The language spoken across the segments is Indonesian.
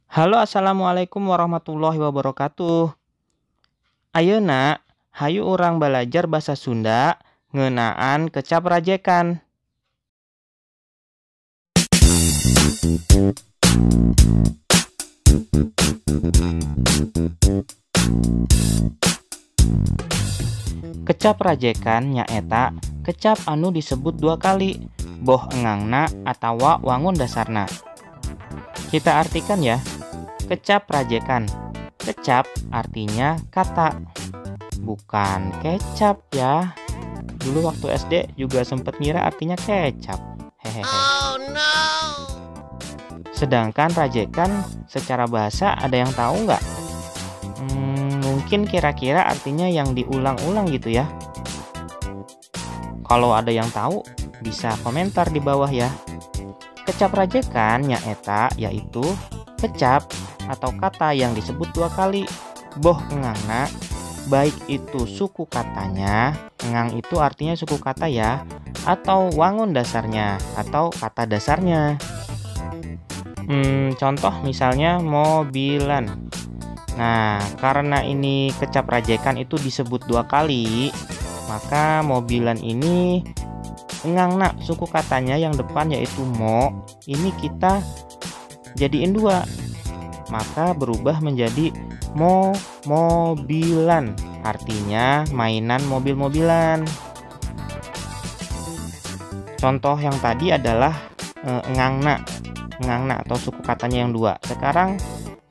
Halo, assalamualaikum warahmatullahi wabarakatuh. Ayeuna hayu urang balajar basa Sunda ngeunaan kecap rajekan. Kecap rajekan nyaeta kecap anu disebut dua kali, boh engangna atawa wangun dasarna. Kita artikan ya, kecap rajekan. Kecap artinya kata, bukan kecap ya. Dulu waktu SD juga sempat ngira artinya kecap. Hehehe. Oh no! Sedangkan rajekan secara bahasa ada yang tahu nggak? Mungkin kira-kira artinya yang diulang-ulang gitu ya. Kalau ada yang tahu, bisa komentar di bawah ya. Kecap rajekan nyaeta yaitu kecap atau kata yang disebut dua kali, boh engangna, baik itu suku katanya, engang itu artinya suku kata ya, atau wangun dasarnya atau kata dasarnya. Contoh misalnya mobilan. Nah, karena ini kecap rajekan itu disebut dua kali, maka mobilan ini engangna suku katanya yang depan yaitu mo, ini kita jadiin dua, maka berubah menjadi mobilan, artinya mainan mobil-mobilan. Contoh yang tadi adalah engangna atau suku katanya yang dua. Sekarang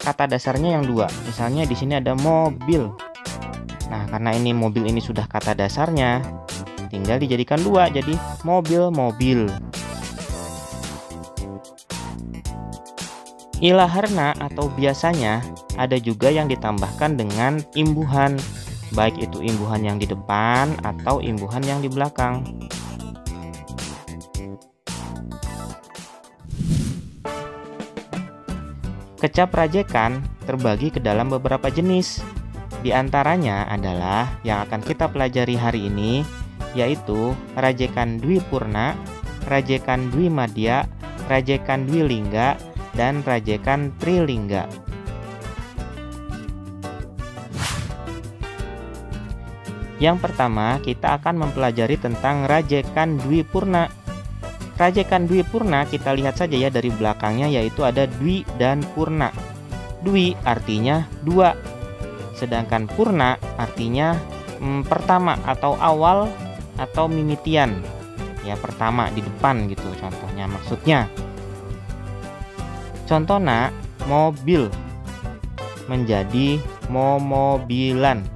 kata dasarnya yang dua. Misalnya di sini ada mobil. Nah, karena ini mobil ini sudah kata dasarnya, tinggal dijadikan dua jadi mobil-mobil. Ilaharna atau biasanya ada juga yang ditambahkan dengan imbuhan, baik itu imbuhan yang di depan atau imbuhan yang di belakang. Kecap rajekan terbagi ke dalam beberapa jenis. Di antaranya adalah yang akan kita pelajari hari ini, yaitu rajekan dwipurna, rajekan dwimadya, rajekan dwilingga, dan rajekan trilingga. Yang pertama, kita akan mempelajari tentang rajekan dwipurna. Rajekan dwipurna kita lihat saja ya dari belakangnya, yaitu ada dwi dan purna. Dwi artinya dua, sedangkan purna artinya pertama atau awal atau mimitian. Ya, pertama di depan gitu contohnya maksudnya. Contohnya mobil menjadi mobilan.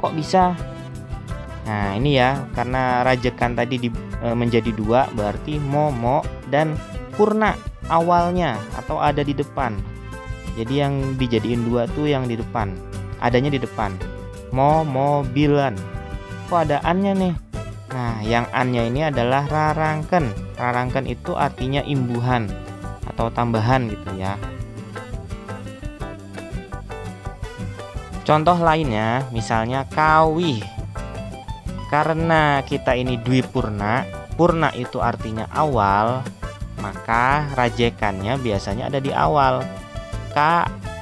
Kok bisa? Nah, ini ya, karena rajekan tadi menjadi dua, berarti mo dan purna awalnya atau ada di depan. Jadi yang dijadiin dua tuh yang di depan, adanya di depan. Mobilan. Kok ada annya nih? Nah, yang annya ini adalah rarangken. Rarangken itu artinya imbuhan atau tambahan gitu ya. Contoh lainnya misalnya kawih. Karena kita ini dwipurna, purna itu artinya awal, maka rajekannya biasanya ada di awal.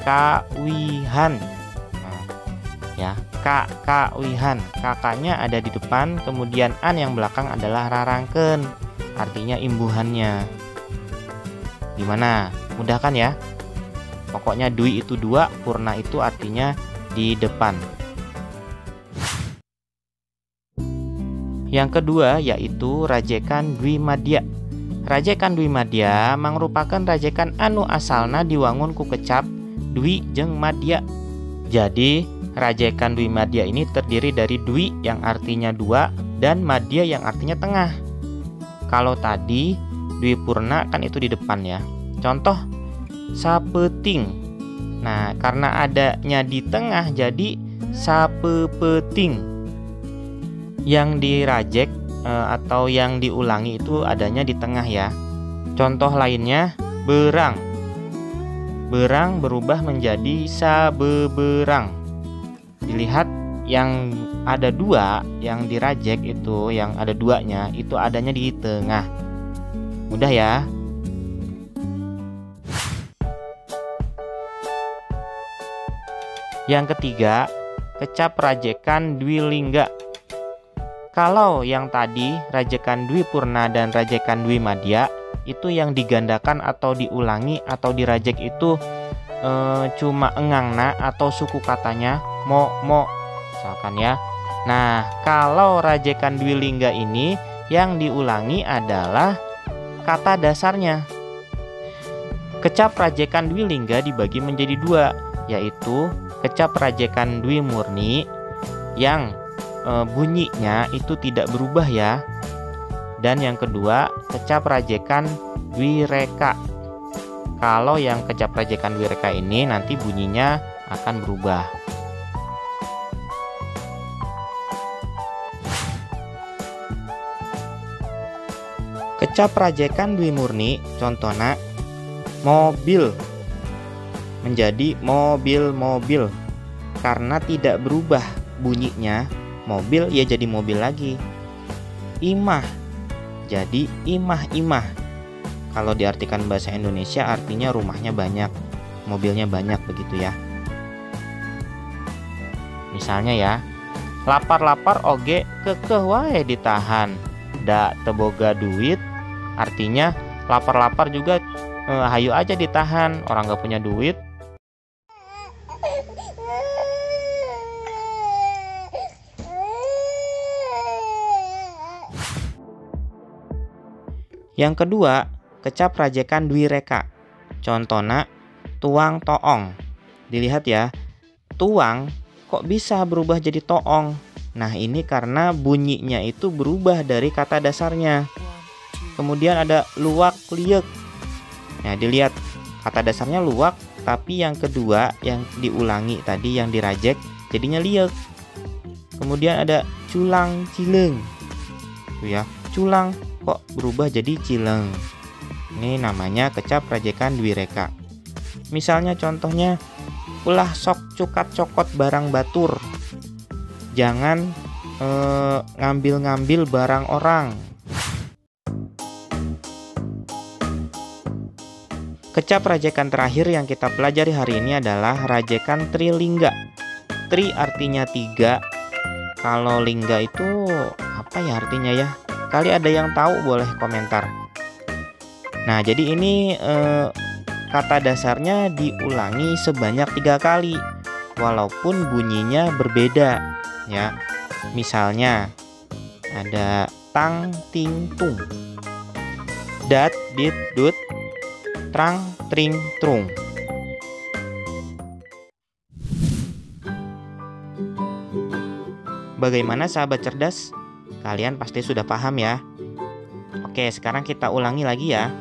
Kawihan. Nah, ya, kawihan. Kakaknya ada di depan, kemudian an yang belakang adalah rarangken, artinya imbuhannya. Gimana? Mudah kan ya? Pokoknya dwi itu dua, purna itu artinya di depan. Yang kedua yaitu rajekan dwimadya. Rajekan dwimadya mangrupakan rajekan anu asalna diwangun ku kecap dwi jeung madya. Jadi rajekan dwimadya ini terdiri dari dwi yang artinya dua dan madya yang artinya tengah. Kalau tadi dwipurna kan itu di depan ya. Contoh sapeting. Nah, karena adanya di tengah jadi sapepeting. Yang dirajek atau yang diulangi itu adanya di tengah ya. Contoh lainnya berang. Berang berubah menjadi sabeberang. Dilihat yang ada dua, yang dirajek itu yang ada duanya itu adanya di tengah. Mudah ya. Yang ketiga, kecap rajekan dwilingga. Kalau yang tadi rajekan dwipurna dan rajekan dwimadya itu yang digandakan atau diulangi atau dirajek itu cuma engangna atau suku katanya mo misalkan ya. Nah, kalau rajekan dwilingga ini yang diulangi adalah kata dasarnya. Kecap rajekan dwilingga dibagi menjadi dua, yaitu kecap rajekan dwimurni yang bunyinya itu tidak berubah ya. Dan yang kedua, kecap rajekan dwireka. Kalau yang kecap rajekan dwireka ini nanti bunyinya akan berubah. Kecap rajekan dwimurni contohnya mobil menjadi mobil-mobil karena tidak berubah bunyinya. Mobil ya jadi mobil lagi. Imah jadi imah-imah. Kalau diartikan bahasa Indonesia artinya rumahnya banyak, mobilnya banyak begitu ya. Misalnya ya, lapar-lapar oge kekeh wae ditahan. Da teboga duit artinya lapar-lapar juga hayu aja ditahan, orang gak punya duit. Yang kedua, kecap rajekan dwireka. Contohnya tuang toong. Dilihat ya, tuang kok bisa berubah jadi toong. Nah, ini karena bunyinya itu berubah dari kata dasarnya. Kemudian ada luwak liek. Nah, dilihat kata dasarnya luwak, tapi yang kedua yang diulangi tadi yang dirajek jadinya liek. Kemudian ada culang cileng. Tuh ya, culang kok berubah jadi cileng. Ini namanya kecap rajekan dwireka. Misalnya contohnya, ulah sok cukat cokot barang batur. Jangan ngambil-ngambil barang orang. Kecap rajekan terakhir yang kita pelajari hari ini adalah rajekan trilingga. Tri artinya 3. Kalau lingga itu apa ya artinya ya? Kali ada yang tahu boleh komentar. Nah, jadi ini kata dasarnya diulangi sebanyak 3 kali walaupun bunyinya berbeda ya. Misalnya ada tang ting tung, dat dit dut, trang tring trung. Bagaimana sahabat cerdas? Kalian pasti sudah paham ya. Oke, sekarang kita ulangi lagi ya.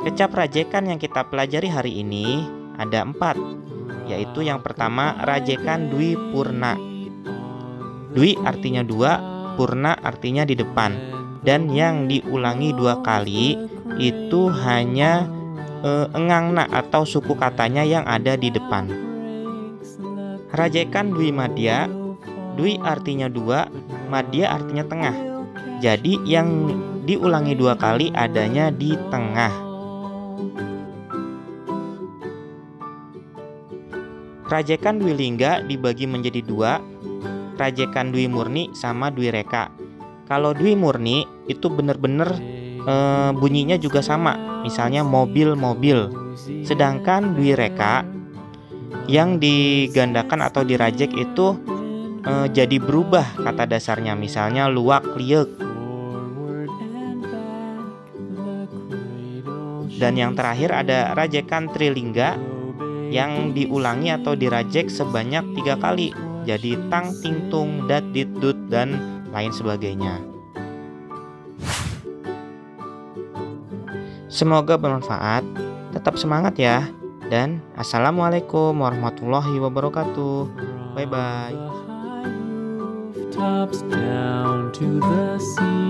Kecap rajekan yang kita pelajari hari ini ada 4, yaitu yang pertama rajekan dwipurna. Dwi artinya 2, purna artinya di depan. Dan yang diulangi 2 kali itu hanya engangna atau suku katanya yang ada di depan. Rajekan dwimadya, dwi artinya 2, madya artinya tengah. Jadi yang diulangi 2 kali adanya di tengah. Rajekan dwilingga dibagi menjadi 2, rajekan dwimurni sama dwireka. Kalau dwimurni itu benar-benar bunyinya juga sama, misalnya mobil-mobil. Sedangkan dwireka yang digandakan atau dirajek itu jadi berubah kata dasarnya, misalnya luwak liek. Dan yang terakhir ada rajekan trilingga yang diulangi atau dirajek sebanyak 3 kali, jadi tang ting tung, dat dit dut, dan lain sebagainya. Semoga bermanfaat. Tetap semangat ya. Dan assalamualaikum warahmatullahi wabarakatuh. Bye bye. Tops down to the sea.